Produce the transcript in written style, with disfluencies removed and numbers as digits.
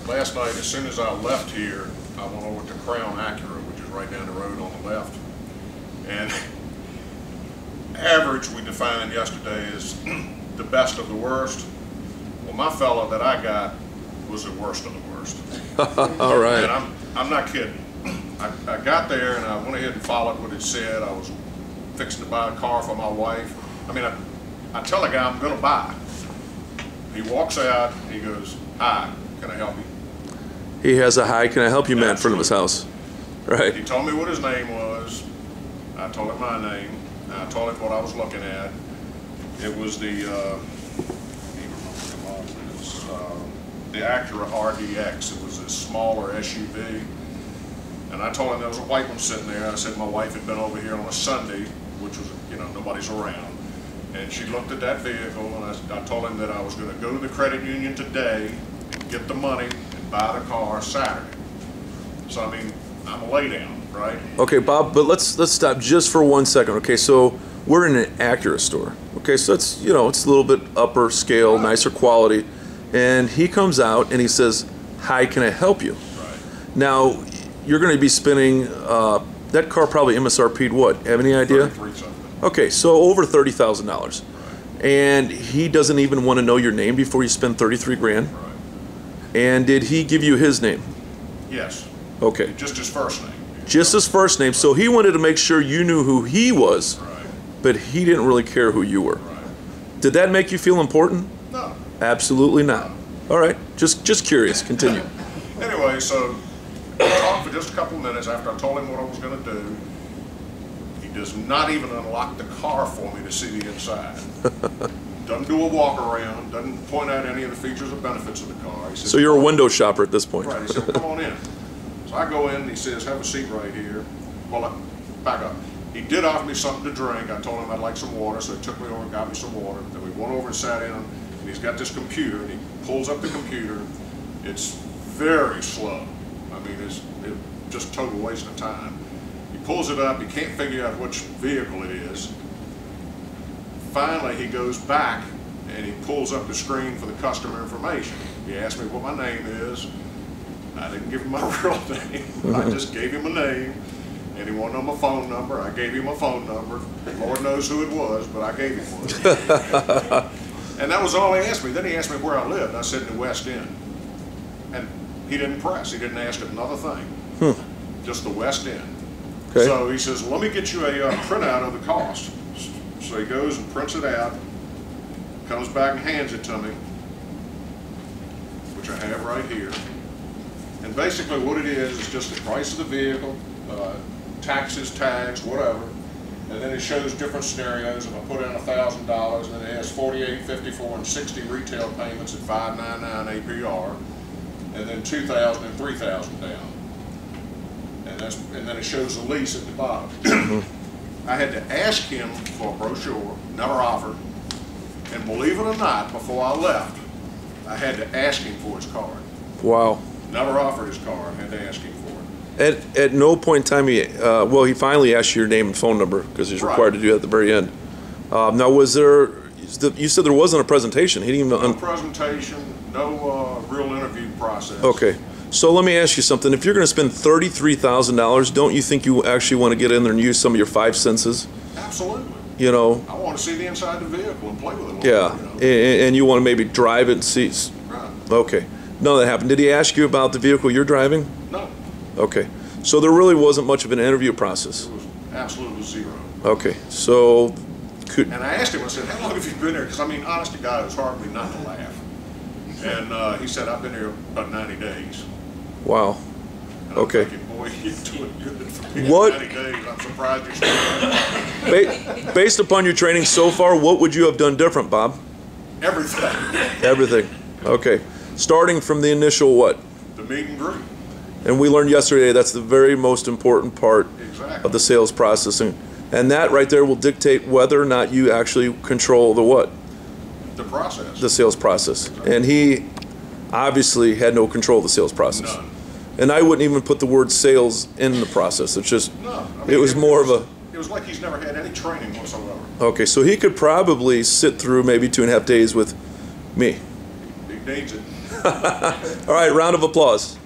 last night, as soon as I left here, I went over to Crown Acura, which is right down the road on the left. And average we defined yesterday is the best of the worst. Well, my fella that I got was the worst of the worst. All right. And I'm not kidding. I got there and I went ahead and followed what it said. I was fixing to buy a car for my wife. I mean, I tell the guy I'm going to buy. He walks out, he goes, "Hi, can I help you?" He has a "Hi, can I help you" man in front of his house. Right. He told me what his name was. I told him my name. I told him what I was looking at. It was the Acura RDX. It was a smaller SUV. And I told him there was a white one sitting there. I said my wife had been over here on a Sunday, which was, nobody's around. And she looked at that vehicle, and I told him that I was going to go to the credit union today, get the money, and buy the car Saturday. So, I mean, I'm a laydown, right? Okay, Bob, but let's stop just for 1 second. Okay, so we're in an Acura store. Okay, so it's, it's a little bit upper scale, nicer quality. And he comes out and he says, "Hi, can I help you?" Right. Now, you're going to be spending, that car probably MSRP'd what? Have any idea? 33 something. Okay, so over $30,000. Right. And he doesn't even want to know your name before you spend 33 grand? Right. And did he give you his name? Yes. Okay. Just his first name. Just his first name. So he wanted to make sure you knew who he was, Right. but he didn't really care who you were. Right. Did that make you feel important? No. Absolutely not. All right, just curious. Continue. Anyway, so we talked for just a couple minutes after I told him what I was going to do. He does not even unlock the car for me to see the inside. Doesn't do a walk around, doesn't point out any of the features or benefits of the car. He says, So you're a window shopper at this point. right, he said, "Well, come on in." So I go in and he says, "Have a seat right here." Well, back up. He did offer me something to drink. I told him I'd like some water, so he took me over and got me some water. Then we went over and sat in, and he's got this computer, and he pulls up the computer. It's very slow. I mean, it's just total waste of time. He pulls it up, he can't figure out which vehicle it is. Finally, he goes back and he pulls up the screen for the customer information. He asked me what my name is. I didn't give him my real name. I just gave him a name, and he wanted to know my phone number. I gave him a phone number. Lord knows who it was, but I gave him one. And that was all he asked me. Then he asked me where I lived. I said in the West End. And he didn't press. He didn't ask another thing. Just the West End. Okay. So he says, "Let me get you a printout of the cost." So he goes and prints it out, comes back and hands it to me, which I have right here. And basically what it is just the price of the vehicle, taxes, tags, whatever. And then it shows different scenarios. If I put in $1,000, then it has 48, 54, and 60 retail payments at $599 APR, and then $2,000 and $3,000 down. And then it shows the lease at the bottom. I had to ask him for a brochure, never offered. And believe it or not, before I left, I had to ask him for his card. Wow. Never offered his card. I had to ask him for it. At no point in time, he finally asked you your name and phone number because he's required to do that at the very end. Now, was there? You said there wasn't a presentation. He didn't even. No presentation, no real interview process. Okay. So let me ask you something. If you're going to spend $33,000, don't you think you actually want to get in there and use some of your five senses? Absolutely. You know. I want to see the inside of the vehicle and play with it a little Yeah. bit, And you want to maybe drive it and see. Right. Okay. None of that happened. Did he ask you about the vehicle you're driving? No. Okay. So there really wasn't much of an interview process. It was absolutely zero. Okay. So And I asked him, I said, "How long have you been here?" Because, I mean, honest to God, it was hard for me not to laugh. And he said, "I've been here about 90 days. Wow. And Okay. I'm thinking, boy, you're doing good for me. What? 90 days. I'm surprised you're still Based upon your training so far, what would you have done different, Bob? everything. Everything. Okay. Starting from the initial what? The meet and greet. And we learned yesterday that's the very most important part Exactly. of the sales processing. And that right there will dictate whether or not you actually control the what? The process. The sales process. And he obviously had no control of the sales process. None. And I wouldn't even put the word sales in the process. It's just, No. I mean, it was more of a, It was like he's never had any training whatsoever. okay, so he could probably sit through maybe 2.5 days with me. He needs it. All right, round of applause.